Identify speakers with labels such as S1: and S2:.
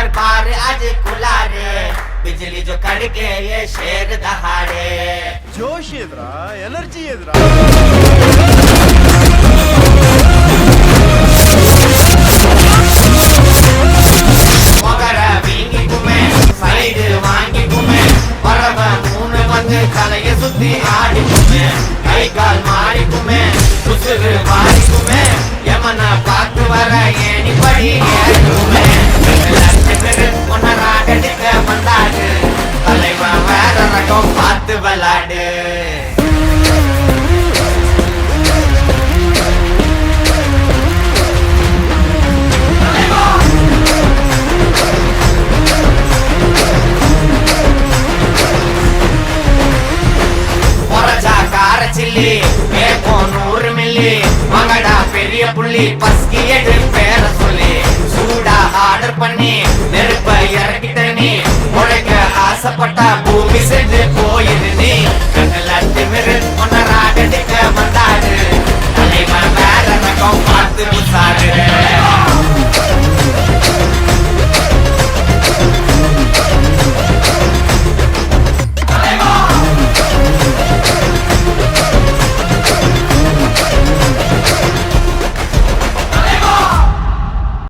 S1: दरबार आज खुला रे बिजली जो कड़के ये शेर दहाड़े
S2: जोश एद्रा एनर्जी एद्रा
S1: मोगरा बींगी कुमे साइड वांगी कुमे परवा मून बंद தலைய சுத்தி ஆடி குமே கை கால் மாறி குமே உசுறு வாரி குமே யமனா பார்த்து வர ஏணி படி ஏறுமே ஒன்னராடிக்க வந்தாடு தலைவா வேற ரகம் பார்த்து விளாடு சில்லி ஏப்போ 100 மில்லி மங்கடா பெரிய புள்ளி பஸ்கி எடு பேர சொல்லி சூடா ஆர்டர் பண்ணி